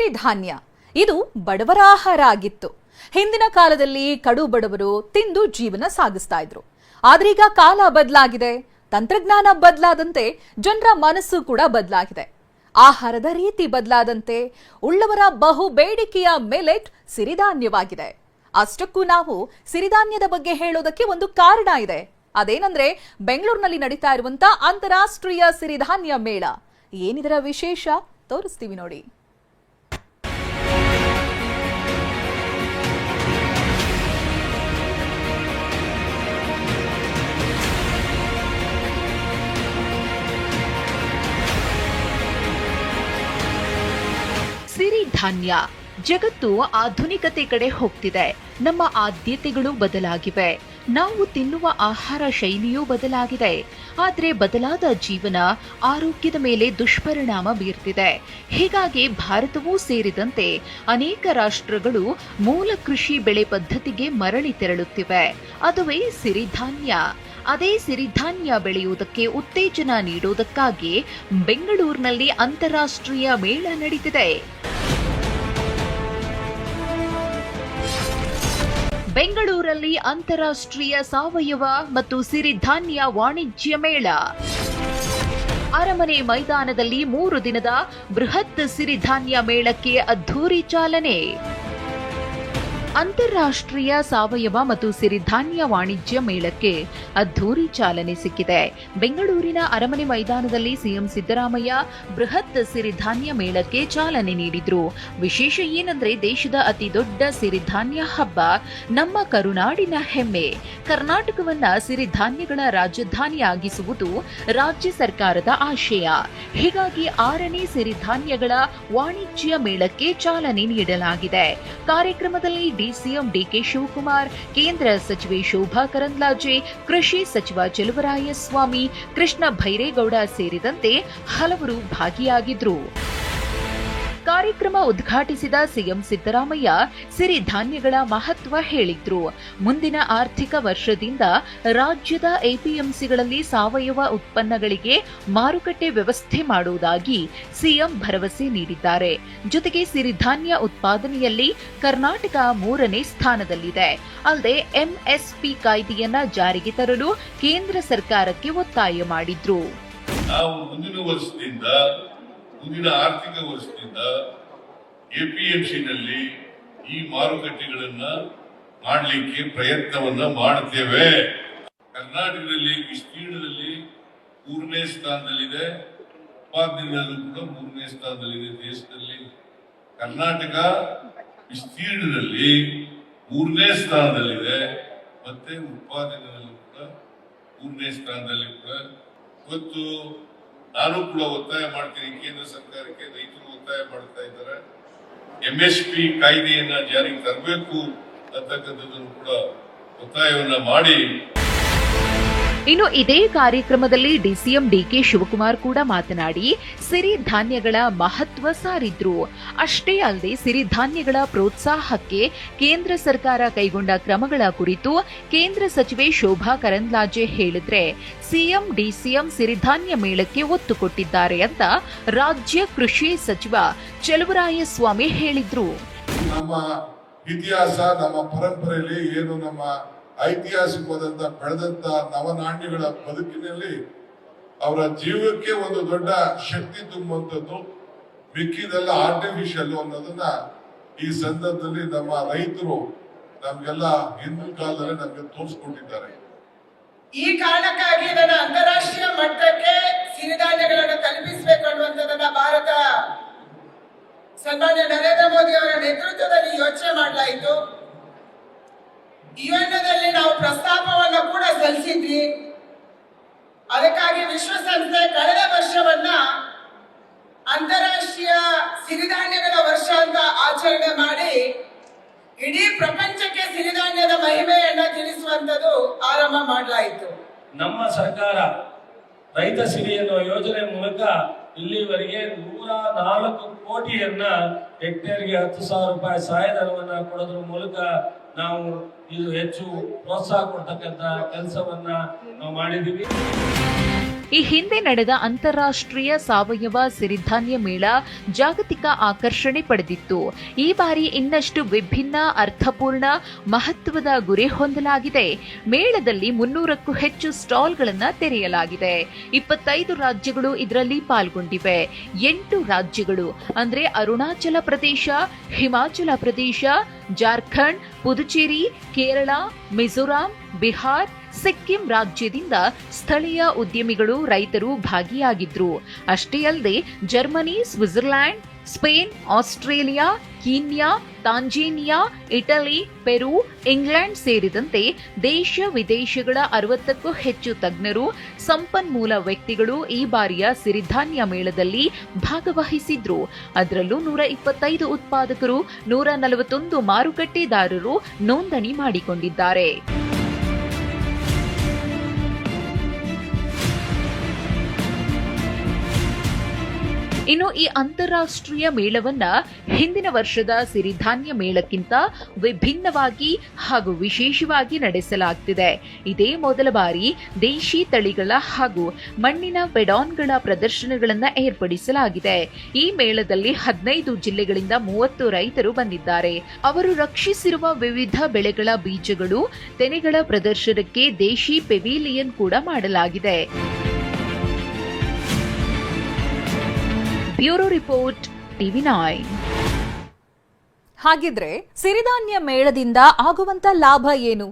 ಸಿರಿಧಾನ್ಯ ಇದು ಬಡವರ ಆಹಾರ ಆಗಿತ್ತು. ಹಿಂದಿನ ಕಾಲದಲ್ಲಿ ಕಡು ಬಡವರು ತಿಂದು ಜೀವನ ಸಾಗಿಸ್ತಾ ಇದ್ರು. ಆದ್ರೀಗ ಕಾಲ ಬದಲಾಗಿದೆ, ತಂತ್ರಜ್ಞಾನ ಬದಲಾದಂತೆ ಜನರ ಮನಸ್ಸು ಕೂಡ ಬದಲಾಗಿದೆ. ಆಹಾರದ ರೀತಿ ಬದಲಾದಂತೆ ಉಳ್ಳವರ ಬಹು ಬೇಡಿಕೆಯ ಮಿಲೆಟ್ ಸಿರಿಧಾನ್ಯವಾಗಿದೆ. ಅಷ್ಟಕ್ಕೂ ನಾವು ಸಿರಿಧಾನ್ಯದ ಬಗ್ಗೆ ಹೇಳೋದಕ್ಕೆ ಒಂದು ಕಾರಣ ಇದೆ. ಅದೇನಂದ್ರೆ ಬೆಂಗಳೂರಿನಲ್ಲಿ ನಡೀತಾ ಇರುವಂತ ಅಂತಾರಾಷ್ಟ್ರೀಯ ಸಿರಿಧಾನ್ಯ ಮೇಳ. ಏನಿದರ ವಿಶೇಷ ತೋರಿಸ್ತೀವಿ ನೋಡಿ. ಸಿರಿಧಾನ್ಯ ಜಗತ್ತು ಆಧುನಿಕತೆ ಕಡೆ ಹೋಗ್ತಿದೆ. ನಮ್ಮ ಆದ್ಯತೆಗಳು ಬದಲಾಗಿವೆ, ನಾವು ತಿನ್ನುವ ಆಹಾರ ಶೈಲಿಯೂ ಬದಲಾಗಿದೆ. ಆದರೆ ಬದಲಾದ ಜೀವನ ಆರೋಗ್ಯದ ಮೇಲೆ ದುಷ್ಪರಿಣಾಮ ಬೀರ್ತಿದೆ. ಹೀಗಾಗಿ ಭಾರತವೂ ಸೇರಿದಂತೆ ಅನೇಕ ರಾಷ್ಟ್ರಗಳು ಮೂಲ ಕೃಷಿ ಬೆಳೆ ಪದ್ಧತಿಗೆ ಮರಳಿ ತೆರಳುತ್ತಿವೆ. ಅದುವೇ ಸಿರಿಧಾನ್ಯ. ಅದೇ ಸಿರಿಧಾನ್ಯ ಬೆಳೆಯುವುದಕ್ಕೆ ಉತ್ತೇಜನ ನೀಡುವುದಕ್ಕಾಗಿ ಬೆಂಗಳೂರಿನಲ್ಲಿ ಅಂತಾರಾಷ್ಟ್ರೀಯ ಮೇಳ ನಡೆದಿದೆ. ಬೆಂಗಳೂರಲ್ಲಿ ಅಂತಾರಾಷ್ಟ್ರೀಯ ಸಾವಯವ ಮತ್ತು ಸಿರಿಧಾನ್ಯ ವಾಣಿಜ್ಯ ಮೇಳ. ಅರಮನೆ ಮೈದಾನದಲ್ಲಿ 3 ದಿನದ ಬೃಹತ್ ಸಿರಿಧಾನ್ಯ ಮೇಳಕ್ಕೆ ಅದ್ಧೂರಿ ಚಾಲನೆ. ಅಂತಾರಾಷ್ಟ್ರೀಯ ಸಾವಯವ ಮತ್ತು ಸಿರಿಧಾನ್ಯ ವಾಣಿಜ್ಯ ಮೇಳಕ್ಕೆ ಅದ್ಧೂರಿ ಚಾಲನೆ ಸಿಕ್ಕಿದೆ. ಬೆಂಗಳೂರಿನ ಅರಮನೆ ಮೈದಾನದಲ್ಲಿ ಸಿಎಂ ಸಿದ್ದರಾಮಯ್ಯ ಬೃಹತ್ ಸಿರಿಧಾನ್ಯ ಮೇಳಕ್ಕೆ ಚಾಲನೆ ನೀಡಿದ್ರು. ವಿಶೇಷ ಏನಂದ್ರೆ ದೇಶದ ಅತಿ ದೊಡ್ಡ ಸಿರಿಧಾನ್ಯ ಹಬ್ಬ, ನಮ್ಮ ಕರುನಾಡಿನ ಹೆಮ್ಮೆ. ಕರ್ನಾಟಕವನ್ನ ಸಿರಿಧಾನ್ಯಗಳ ರಾಜಧಾನಿಯಾಗಿಸುವುದು ರಾಜ್ಯ ಸರ್ಕಾರದ ಆಶಯ. ಹೀಗಾಗಿ 6ನೇ ಸಿರಿಧಾನ್ಯಗಳ ವಾಣಿಜ್ಯ ಮೇಳಕ್ಕೆ ಚಾಲನೆ ನೀಡಲಾಗಿದೆ. ಕಾರ್ಯಕ್ರಮದಲ್ಲಿ ಸಿಎಂ ಡಿಕೆ ಶಿವಕುಮಾರ್, ಕೇಂದ್ರ ಸಚಿವೆ ಶೋಭಾ ಕರಂದ್ಲಾಜೆ, ಕೃಷಿ ಸಚಿವ ಚಲುವರಾಯಸ್ವಾಮಿ, ಕೃಷ್ಣ ಭೈರೇಗೌಡ ಸೇರಿದಂತೆ ಹಲವರು ಭಾಗಿಯಾಗಿದ್ರು. ಕಾರ್ಯಕ್ರಮ ಉದ್ಘಾಟಿಸಿದ ಸಿಎಂ ಸಿದ್ದರಾಮಯ್ಯ ಸಿರಿಧಾನ್ಯಗಳ ಮಹತ್ವ ಹೇಳಿದ್ರು. ಮುಂದಿನ ಆರ್ಥಿಕ ವರ್ಷದಿಂದ ರಾಜ್ಯದ ಎಪಿಎಂಸಿಗಳಲ್ಲಿ ಸಾವಯವ ಉತ್ಪನ್ನಗಳಿಗೆ ಮಾರುಕಟ್ಟೆ ವ್ಯವಸ್ಥೆ ಮಾಡುವುದಾಗಿ ಸಿಎಂ ಭರವಸೆ ನೀಡಿದ್ದಾರೆ. ಜೊತೆಗೆ ಸಿರಿಧಾನ್ಯ ಉತ್ಪಾದನೆಯಲ್ಲಿ ಕರ್ನಾಟಕ 3ನೇ ಸ್ಥಾನದಲ್ಲಿದೆ. ಅಲ್ಲದೆ ಎಂಎಸ್ಪಿ ಕಾಯ್ದೆಯನ್ನ ಜಾರಿಗೆ ತರಲು ಕೇಂದ್ರ ಸರ್ಕಾರಕ್ಕೆ ಒತ್ತಾಯ ಮಾಡಿದ್ರು. ಮುಂದಿನ ಆರ್ಥಿಕ ವರ್ಷದಿಂದ ಎಪಿಎಂಸಿನಲ್ಲಿ ಈ ಮಾರುಕಟ್ಟೆಗಳನ್ನ ಮಾಡಲಿಕ್ಕೆ ಪ್ರಯತ್ನವನ್ನ ಮಾಡುತ್ತೇವೆ. ಕರ್ನಾಟಕದಲ್ಲಿ ವಿಸ್ತೀರ್ಣದಲ್ಲಿ 3ನೇ ಸ್ಥಾನದಲ್ಲಿದೆ, ಉತ್ಪಾದನೆಯಲ್ಲೂ ಕೂಡ 3ನೇ ಸ್ಥಾನದಲ್ಲಿದೆ. ದೇಶದಲ್ಲಿ ಕರ್ನಾಟಕ ವಿಸ್ತೀರ್ಣದಲ್ಲಿ 3ನೇ ಸ್ಥಾನದಲ್ಲಿದೆ, ಮತ್ತೆ ಉತ್ಪಾದನೆಯಲ್ಲೂ ಕೂಡ 3ನೇ ಸ್ಥಾನದಲ್ಲಿ ಕೂಡ. ಇವತ್ತು ನಾನು ಕೂಡ ಒತ್ತಾಯ ಮಾಡ್ತೀನಿ, ಕೇಂದ್ರ ಸರ್ಕಾರಕ್ಕೆ, ರೈತರು ಒತ್ತಾಯ ಮಾಡ್ತಾ ಇದ್ದಾರೆ, ಎಂಎಸ್ಪಿ ಕಾಯ್ದೆಯನ್ನ ಜಾರಿಗೆ ತರಬೇಕು ಅಂತಕ್ಕಂಥದ್ದನ್ನು ಕೂಡ ಒತ್ತಾಯವನ್ನ ಮಾಡಿ. ಇನ್ನು ಇದೇ ಕಾರ್ಯಕ್ರಮದಲ್ಲಿ ಡಿಸಿಎಂ ಡಿಕೆ ಶಿವಕುಮಾರ್ ಕೂಡ ಮಾತನಾಡಿ ಸಿರಿಧಾನ್ಯಗಳ ಮಹತ್ವ ಸಾರಿದ್ರು. ಅಷ್ಟೇ ಅಲ್ಲದೆ ಸಿರಿಧಾನ್ಯಗಳ ಪ್ರೋತ್ಸಾಹಕ್ಕೆ ಕೇಂದ್ರ ಸರ್ಕಾರ ಕೈಗೊಂಡ ಕ್ರಮಗಳ ಕುರಿತು ಕೇಂದ್ರ ಸಚಿವೆ ಶೋಭಾ ಕರಂದ್ಲಾಜೆ ಹೇಳಿದ್ರೆ ಸಿಎಂ ಡಿಸಿಎಂ ಸಿರಿಧಾನ್ಯ ಮೇಳಕ್ಕೆ ಒತ್ತು ಕೊಟ್ಟಿದ್ದಾರೆ ಅಂತ ರಾಜ್ಯ ಕೃಷಿ ಸಚಿವ ಚಲುವರಾಯಸ್ವಾಮಿ ಹೇಳಿದ್ರು. ನಮ್ಮ ಇತಿಹಾಸ, ನಮ್ಮ ಪರಂಪರೆಯಲ್ಲಿ ಏನು ನಮ್ಮ ಐತಿಹಾಸಿಕವಾದಂತ ಬೆಳೆದಂತ ನವನಾಣ್ಯಗಳ ಬದುಕಿನಲ್ಲಿ ಅವರ ಜೀವಕ್ಕೆ ಒಂದು ದೊಡ್ಡ ಶಕ್ತಿ ತುಂಬುವಂಥದ್ದು, ಮಿಕ್ಕಿದೆಲ್ಲ ಆರ್ಟಿಫಿಷಿಯಲ್ ಅನ್ನೋದನ್ನ ಈ ಸಂದರ್ಭದಲ್ಲಿ ನಮ್ಮ ರೈತರು ನಮ್ಗೆಲ್ಲ ಹಿಂದಿನ ಕಾಲದಲ್ಲಿ ನಮ್ಗೆ ತೋರಿಸ್ಕೊಟ್ಟಿದ್ದಾರೆ. ಈ ಕಾರಣಕ್ಕಾಗಿ ನನ್ನ ಅಂತಾರಾಷ್ಟ್ರೀಯ ಮಟ್ಟಕ್ಕೆ ಸಿರಿಧಾನ್ಯಗಳನ್ನು ತಲುಪಿಸಬೇಕು ಅನ್ನುವಂಥದ್ದನ್ನ ಭಾರತ ಸನ್ಮಾನ್ಯ ನರೇಂದ್ರ ಮೋದಿ ಅವರ ನೇತೃತ್ವದಲ್ಲಿ ಯೋಚನೆ ಮಾಡಲಾಯಿತು. ಯುಎನ್ನಲ್ಲಿ ನಾವು ಪ್ರಸ್ತಾಪವನ್ನು ಕೂಡ ಸಲ್ಲಿಸಿದ್ವಿ. ಅದಕ್ಕಾಗಿ ವಿಶ್ವಸಂಸ್ಥೆ ಕಳೆದ ವರ್ಷವನ್ನ ಅಂತಾರಾಷ್ಟ್ರೀಯ ಸಿರಿಧಾನ್ಯಗಳ ವರ್ಷ ಅಂತ ಆಚರಣೆ ಮಾಡಿ ಇಡೀ ಪ್ರಪಂಚಕ್ಕೆ ಸಿರಿಧಾನ್ಯದ ಮಹಿಮೆಯನ್ನ ತಿಳಿಸುವಂತದ್ದು ಆರಂಭ ಮಾಡಲಾಯಿತು. ನಮ್ಮ ಸರ್ಕಾರ ರೈತ ಸಿರಿ ಎನ್ನುವ ಯೋಜನೆ ಮೂಲಕ ಇಲ್ಲಿವರೆಗೆ 104 ಕೋಟಿಯನ್ನ ಹೆಕ್ಟೇರ್ಗೆ 10,000 ರೂಪಾಯಿ ಸಹಾಯಧನವನ್ನ ಕೊಡೋದ್ರ ಮೂಲಕ ನಾವು ಇದು ಹೆಚ್ಚು ಪ್ರೋತ್ಸಾಹ ಕೊಡ್ತಕ್ಕಂಥ ಕೆಲಸವನ್ನ ನಾವು ಮಾಡಿದ್ದೀವಿ. ಈ ಹಿಂದೆ ನಡೆದ ಅಂತಾರಾಷ್ಟ್ರೀಯ ಸಾವಯವ ಸಿರಿಧಾನ್ಯ ಮೇಳ ಜಾಗತಿಕ ಆಕರ್ಷಣೆ ಪಡೆದಿತ್ತು. ಈ ಬಾರಿ ಇನ್ನಷ್ಟು ವಿಭಿನ್ನ, ಅರ್ಥಪೂರ್ಣ, ಮಹತ್ವದ ಗುರಿ ಹೊಂದಲಾಗಿದೆ. ಮೇಳದಲ್ಲಿ 300ಕ್ಕೂ ಹೆಚ್ಚು ಸ್ಟಾಲ್ಗಳನ್ನು ತೆರೆಯಲಾಗಿದೆ. 25 ರಾಜ್ಯಗಳು ಇದರಲ್ಲಿ ಪಾಲ್ಗೊಂಡಿವೆ. 8 ರಾಜ್ಯಗಳು ಅಂದ್ರೆ ಅರುಣಾಚಲ ಪ್ರದೇಶ, ಹಿಮಾಚಲ ಪ್ರದೇಶ, ಜಾರ್ಖಂಡ್, ಪುದುಚೇರಿ, ಕೇರಳ, ಮಿಜೋರಾಂ, ಬಿಹಾರ್, ಸಿಕ್ಕಿಂ ರಾಜ್ಯದಿಂದ ಸ್ಥಳೀಯ ಉದ್ಯಮಿಗಳು, ರೈತರು ಭಾಗಿಯಾಗಿದ್ರು. ಅಷ್ಟೇ ಅಲ್ಲದೆ Germany, Switzerland, Spain, Australia, Kenya, Tanzania, Italy, Peru, England ಸೇರಿದಂತೆ ದೇಶ ವಿದೇಶಗಳ 60ಕ್ಕೂ ಹೆಚ್ಚು ತಜ್ಞರು, ಸಂಪನ್ಮೂಲ ವ್ಯಕ್ತಿಗಳು ಈ ಬಾರಿಯ ಸಿರಿಧಾನ್ಯ ಮೇಳದಲ್ಲಿ ಭಾಗವಹಿಸಿದ್ರು. ಅದರಲ್ಲೂ 125 ಉತ್ಪಾದಕರು, 141 ಮಾರುಕಟ್ಟೆದಾರರು ನೋಂದಣಿ ಮಾಡಿಕೊಂಡಿದ್ದಾರೆ. ಇನ್ನು ಈ ಅಂತಾರಾಷ್ಟ್ರೀಯ ಮೇಳವನ್ನ ಹಿಂದಿನ ವರ್ಷದ ಸಿರಿಧಾನ್ಯ ಮೇಳಕ್ಕಿಂತ ವಿಭಿನ್ನವಾಗಿ ಹಾಗೂ ವಿಶೇಷವಾಗಿ ನಡೆಸಲಾಗುತ್ತಿದೆ. ಇದೇ ಮೊದಲ ಬಾರಿ ದೇಶಿ ತಳಿಗಳ ಹಾಗೂ ಮಣ್ಣಿನ ಪೆಡಾನ್ಗಳ ಪ್ರದರ್ಶನಗಳನ್ನು ಏರ್ಪಡಿಸಲಾಗಿದೆ. ಈ ಮೇಳದಲ್ಲಿ 15 ಜಿಲ್ಲೆಗಳಿಂದ 30 ರೈತರು ಬಂದಿದ್ದಾರೆ. ಅವರು ರಕ್ಷಿಸಿರುವ ವಿವಿಧ ಬೆಳೆಗಳ ಬೀಜಗಳು, ತೆನೆಗಳ ಪ್ರದರ್ಶನಕ್ಕೆ ದೇಶಿ ಪೆವಿಲಿಯನ್ ಕೂಡ ಮಾಡಲಾಗಿದೆ. Bureau report, TV9. ಹಾಗಿದ್ರೆ ಸಿರಿಧಾನ್ಯ ಮೇಳದಿಂದ ಆಗುವಂತ ಲಾಭ ಏನು?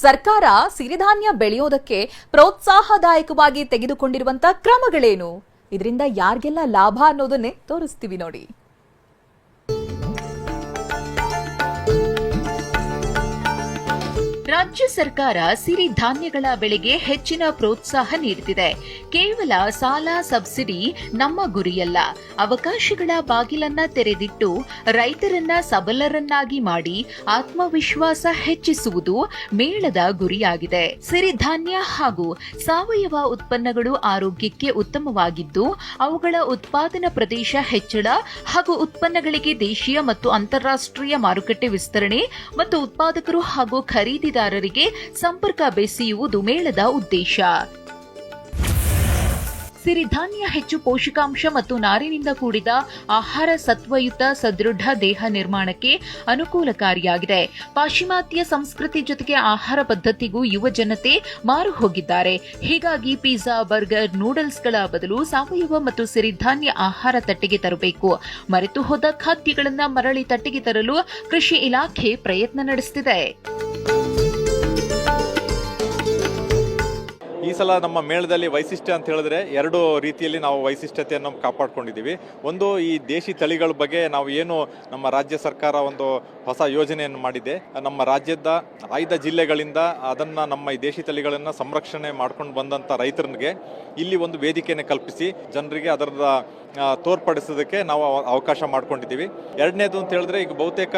ಸರ್ಕಾರ ಸಿರಿಧಾನ್ಯ ಬೆಳೆಯೋದಕ್ಕೆ ಪ್ರೋತ್ಸಾಹದಾಯಕವಾಗಿ ತೆಗೆದುಕೊಂಡಿರುವಂತ ಕ್ರಮಗಳೇನು? ಇದರಿಂದ ಯಾರಿಗೆಲ್ಲ ಲಾಭ ಅನ್ನೋದನ್ನೇ ತೋರಿಸ್ತೀವಿ ನೋಡಿ. ರಾಜ್ಯ ಸರ್ಕಾರ ಸಿರಿಧಾನ್ಯಗಳ ಬೆಳೆಗೆ ಹೆಚ್ಚಿನ ಪ್ರೋತ್ಸಾಹ ನೀಡುತ್ತಿದೆ. ಕೇವಲ ಸಾಲ, ಸಬ್ಸಿಡಿ ನಮ್ಮ ಗುರಿಯಲ್ಲ. ಅವಕಾಶಗಳ ಬಾಗಿಲನ್ನ ತೆರೆದಿಟ್ಟು ರೈತರನ್ನ ಸಬಲರನ್ನಾಗಿ ಮಾಡಿ ಆತ್ಮವಿಶ್ವಾಸ ಹೆಚ್ಚಿಸುವುದು ಮೇಳದ ಗುರಿಯಾಗಿದೆ. ಸಿರಿಧಾನ್ಯ ಹಾಗೂ ಸಾವಯವ ಉತ್ಪನ್ನಗಳು ಆರೋಗ್ಯಕ್ಕೆ ಉತ್ತಮವಾಗಿದ್ದು, ಅವುಗಳ ಉತ್ಪಾದನಾ ಪ್ರದೇಶ ಹೆಚ್ಚಳ ಹಾಗೂ ಉತ್ಪನ್ನಗಳಿಗೆ ದೇಶೀಯ ಮತ್ತು ಅಂತಾರಾಷ್ಟ್ರೀಯ ಮಾರುಕಟ್ಟೆ ವಿಸ್ತರಣೆ ಮತ್ತು ಉತ್ಪಾದಕರು ಹಾಗೂ ಖರೀದಿದಾರರಿಗೆ ಸಂಪರ್ಕ ಬೆಸೆಯುವುದು ಮೇಳದ ಉದ್ದೇಶ. ಸಿರಿಧಾನ್ಯ ಹೆಚ್ಚು ಪೋಷಕಾಂಶ ಮತ್ತು ನಾರಿನಿಂದ ಕೂಡಿದ ಆಹಾರ, ಸತ್ವಯುತ ಸದೃಢ ದೇಹ ನಿರ್ಮಾಣಕ್ಕೆ ಅನುಕೂಲಕಾರಿಯಾಗಿದೆ. ಪಾಶ್ಚಿಮಾತ್ಯ ಸಂಸ್ಕೃತಿ ಜೊತೆಗೆ ಆಹಾರ ಪದ್ಧತಿಗೂ ಯುವ ಜನತೆ ಮಾರು ಹೋಗಿದ್ದಾರೆ. ಹೀಗಾಗಿ ಪಿಜ್ಜಾ, ಬರ್ಗರ್, ನೂಡಲ್ಸ್ಗಳ ಬದಲು ಸಾವಯವ ಮತ್ತು ಸಿರಿಧಾನ್ಯ ಆಹಾರ ತಟ್ಟೆಗೆ ತರಬೇಕು. ಮರೆತು ಹೋದ ಖಾದ್ಯಗಳನ್ನು ಮರಳಿ ತಟ್ಟೆಗೆ ತರಲು ಕೃಷಿ ಇಲಾಖೆ ಪ್ರಯತ್ನ ನಡೆಸುತ್ತಿದೆ. ಈ ಸಲ ನಮ್ಮ ಮೇಳದಲ್ಲಿ ವೈಶಿಷ್ಟ್ಯ ಅಂತ ಹೇಳಿದ್ರೆ 2 ರೀತಿಯಲ್ಲಿ ನಾವು ವೈಶಿಷ್ಟ್ಯತೆಯನ್ನು ಕಾಪಾಡ್ಕೊಂಡಿದ್ದೀವಿ. ಒಂದು, ಈ ದೇಶಿ ತಳಿಗಳ ಬಗ್ಗೆ ನಾವು ಏನು ನಮ್ಮ ರಾಜ್ಯ ಸರ್ಕಾರ ಒಂದು ಹೊಸ ಯೋಜನೆಯನ್ನು ಮಾಡಿದೆ. ನಮ್ಮ ರಾಜ್ಯದ ಆಯ್ದ ಜಿಲ್ಲೆಗಳಿಂದ ಅದನ್ನು ನಮ್ಮ ಈ ದೇಶಿ ತಳಿಗಳನ್ನು ಸಂರಕ್ಷಣೆ ಮಾಡ್ಕೊಂಡು ಬಂದಂಥ ರೈತರಿಗೆ ಇಲ್ಲಿ ಒಂದು ವೇದಿಕೆಯನ್ನು ಕಲ್ಪಿಸಿ ಜನರಿಗೆ ಅದರ ತೋರ್ಪಡಿಸೋದಕ್ಕೆ ನಾವು ಅವಕಾಶ ಮಾಡ್ಕೊಂಡಿದ್ದೀವಿ. ಎರಡನೇದು ಅಂತ ಹೇಳಿದ್ರೆ, ಈಗ ಬಹುತೇಕ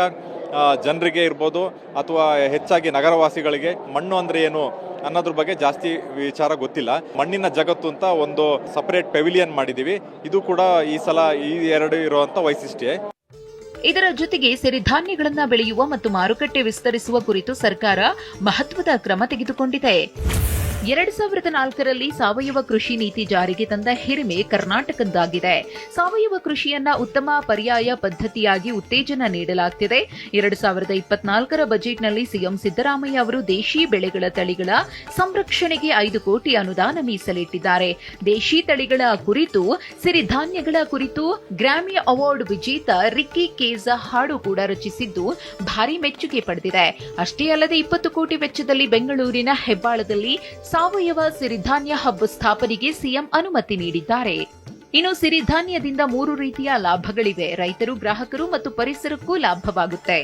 ಜನರಿಗೆ ಇರ್ಬೋದು ಅಥವಾ ಹೆಚ್ಚಾಗಿ ನಗರವಾಸಿಗಳಿಗೆ ಮಣ್ಣು ಅಂದರೆ ಏನು ಅನ್ನೋದ್ರ ಬಗ್ಗೆ ಜಾಸ್ತಿ ವಿಚಾರ ಗೊತ್ತಿಲ್ಲ. ಮಣ್ಣಿನ ಜಗತ್ತು ಅಂತ ಒಂದು ಸಪರೇಟ್ ಪೆವಿಲಿಯನ್ ಮಾಡಿದ್ದೀವಿ. ಇದು ಕೂಡ ಈ ಸಲ ಈ 2 ಇರುವಂಥ ವೈಶಿಷ್ಟ್ಯ. ಇದರ ಜೊತೆಗೆ ಸಿರಿಧಾನ್ಯಗಳನ್ನು ಬೆಳೆಯುವ ಮತ್ತು ಮಾರುಕಟ್ಟೆ ವಿಸ್ತರಿಸುವ ಕುರಿತು ಸರ್ಕಾರ ಮಹತ್ವದ ಕ್ರಮ ತೆಗೆದುಕೊಂಡಿದೆ. 2004ರಲ್ಲಿ ಸಾವಯವ ಕೃಷಿ ನೀತಿ ಜಾರಿಗೆ ತಂದ ಹಿರಿಮೆ ಕರ್ನಾಟಕದ್ದಾಗಿದೆ. ಸಾವಯವ ಕೃಷಿಯನ್ನ ಉತ್ತಮ ಪರ್ಯಾಯ ಪದ್ಧತಿಯಾಗಿ ಉತ್ತೇಜನ ನೀಡಲಾಗುತ್ತಿದೆ. 2024ರ ಬಜೆಟ್ನಲ್ಲಿ ಸಿಎಂ ಸಿದ್ದರಾಮಯ್ಯ ಅವರು ದೇಶಿ ಬೆಳೆಗಳ ತಳಿಗಳ ಸಂರಕ್ಷಣೆಗೆ 5 ಕೋಟಿ ಅನುದಾನ ಮೀಸಲಿಟ್ಟಿದ್ದಾರೆ. ದೇಶಿ ತಳಿಗಳ ಕುರಿತು, ಸಿರಿಧಾನ್ಯಗಳ ಕುರಿತು ಗ್ರಾಮಿ ಅವಾರ್ಡ್ ವಿಜೇತ ರಿಕ್ಕಿ ಕೇಜ ಹಾಡು ಕೂಡ ರಚಿಸಿದ್ದು ಭಾರಿ ಮೆಚ್ಚುಗೆ ಪಡೆದಿದೆ. ಅಷ್ಟೇ ಅಲ್ಲದೆ 20 ಕೋಟಿ ವೆಚ್ಚದಲ್ಲಿ ಬೆಂಗಳೂರಿನ ಹೆಬ್ಬಾಳದಲ್ಲಿ ಸಾವಯವ ಸಿರಿಧಾನ್ಯ ಹಬ್ ಸ್ಥಾಪನೆಗೆ ಸಿಎಂ ಅನುಮತಿ ನೀಡಿದ್ದಾರೆ. ಇನ್ನು ಸಿರಿಧಾನ್ಯದಿಂದ 3 ರೀತಿಯ ಲಾಭಗಳಿವೆ. ರೈತರು, ಗ್ರಾಹಕರು ಮತ್ತು ಪರಿಸರಕ್ಕೂ ಲಾಭವಾಗುತ್ತೆ.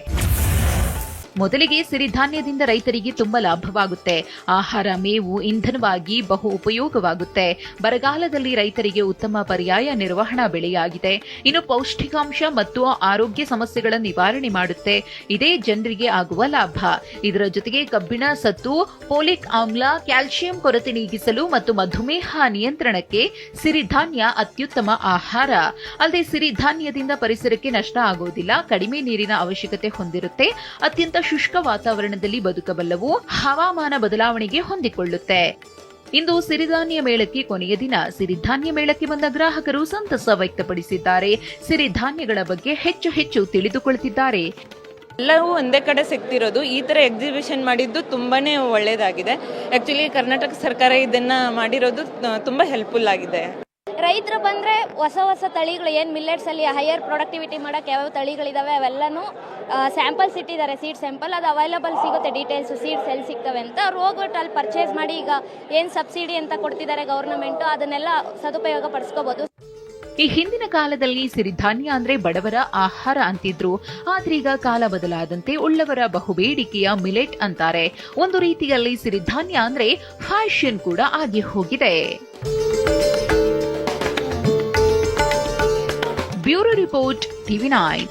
ಮೊದಲಿಗೆ ಸಿರಿಧಾನ್ಯದಿಂದ ರೈತರಿಗೆ ತುಂಬಾ ಲಾಭವಾಗುತ್ತೆ. ಆಹಾರ, ಮೇವು, ಇಂಧನವಾಗಿ ಬಹು ಉಪಯೋಗವಾಗುತ್ತೆ. ಬರಗಾಲದಲ್ಲಿ ರೈತರಿಗೆ ಉತ್ತಮ ಪರ್ಯಾಯ ನಿರ್ವಹಣಾ ಬೆಳೆಯಾಗಿದೆ. ಇನ್ನು ಪೌಷ್ಟಿಕಾಂಶ ಮತ್ತು ಆರೋಗ್ಯ ಸಮಸ್ಯೆಗಳ ನಿವಾರಣೆ ಮಾಡುತ್ತೆ. ಇದೇ ಜನರಿಗೆ ಆಗುವ ಲಾಭ. ಇದರ ಜೊತೆಗೆ ಕಬ್ಬಿಣ, ಸತ್ತು, ಫೋಲಿಕ್ ಆಮ್ಲ, ಕ್ಯಾಲ್ಸಿಯಂ ಕೊರತೆ ನೀಗಿಸಲು ಮತ್ತು ಮಧುಮೇಹ ನಿಯಂತ್ರಣಕ್ಕೆ ಸಿರಿಧಾನ್ಯ ಅತ್ಯುತ್ತಮ ಆಹಾರ. ಅಲ್ಲದೆ ಸಿರಿಧಾನ್ಯದಿಂದ ಪರಿಸರಕ್ಕೆ ನಷ್ಟ ಆಗುವುದಿಲ್ಲ. ಕಡಿಮೆ ನೀರಿನ ಅವಶ್ಯಕತೆ ಹೊಂದಿರುತ್ತೆ. ಅತ್ಯಂತ ಶುಷ್ಕ ವಾತಾವರಣದಲ್ಲಿ ಬದುಕಬಲ್ಲವು. ಹವಾಮಾನ ಬದಲಾವಣೆಗೆ ಹೊಂದಿಕೊಳ್ಳುತ್ತೆ. ಇಂದು ಸಿರಿಧಾನ್ಯ ಮೇಳಕ್ಕೆ ಕೊನೆಯ ದಿನ. ಸಿರಿಧಾನ್ಯ ಮೇಳಕ್ಕೆ ಬಂದ ಗ್ರಾಹಕರು ಸಂತಸ ವ್ಯಕ್ತಪಡಿಸಿದ್ದಾರೆ. ಸಿರಿಧಾನ್ಯಗಳ ಬಗ್ಗೆ ಹೆಚ್ಚು ತಿಳಿದುಕೊಳ್ಳುತ್ತಿದ್ದಾರೆ. ಎಲ್ಲವೂ ಒಂದೇ ಕಡೆ ಸಿಗ್ತಿರೋದು. ಈ ಥರ ಎಕ್ಸಿಬಿಷನ್ ಮಾಡಿದ್ದು ತುಂಬಾನೇ ಒಳ್ಳೆಯದಾಗಿದೆ. ಆ್ಯಕ್ಚುಲಿ ಕರ್ನಾಟಕ ಸರ್ಕಾರ ಇದನ್ನು ಮಾಡಿರೋದು ತುಂಬ ಹೆಲ್ಪ್ಫುಲ್ ಆಗಿದೆ. ರೈತರು ಬಂದರೆ ಹೊಸ ತಳಿಗಳು ಏನು ಮಿಲ್ಲೆಟ್ಸಲ್ಲಿ ಹೈಯರ್ ಪ್ರೊಡಕ್ಟಿವಿಟಿ ಮಾಡೋಕ್ಕೆ ಯಾವ್ಯಾವ ತಳಿಗಳಿದಾವೆ ಅವೆಲ್ಲನೂ ಸ್ಯಾಂಪಲ್ಸ್ ಇಟ್ಟಿದ್ದಾರೆ. ಸೀಡ್ ಸ್ಯಾಂಪಲ್ ಅದು ಅವೈಲಬಲ್ ಸಿಗುತ್ತೆ. ಡೀಟೇಲ್ಸು ಸೀಡ್ಸ್ ಎಲ್ಲಿ ಸಿಗ್ತವೆ ಅಂತ ಅವ್ರು ಹೋಗ್ಬಿಟ್ಟು ಅಲ್ಲಿ ಪರ್ಚೇಸ್ ಮಾಡಿ ಈಗ ಏನು ಸಬ್ಸಿಡಿ ಅಂತ ಕೊಡ್ತಿದ್ದಾರೆ ಗೌರ್ನಮೆಂಟು ಅದನ್ನೆಲ್ಲ ಸದುಪಯೋಗ ಪಡಿಸ್ಕೋಬೋದು. ಈ ಹಿಂದಿನ ಕಾಲದಲ್ಲಿ ಸಿರಿಧಾನ್ಯ ಅಂದ್ರೆ ಬಡವರ ಆಹಾರ ಅಂತಿದ್ರು. ಆದ್ರೀಗ ಕಾಲ ಬದಲಾದಂತೆ ಉಳ್ಳವರ ಬಹುಬೇಡಿಕೆಯ ಮಿಲೆಟ್ ಅಂತಾರೆ. ಒಂದು ರೀತಿಯಲ್ಲಿ ಸಿರಿಧಾನ್ಯ ಅಂದ್ರೆ ಫ್ಯಾಷನ್ ಕೂಡ ಆಗಿ ಹೋಗಿದೆ. Bureau report, TV9.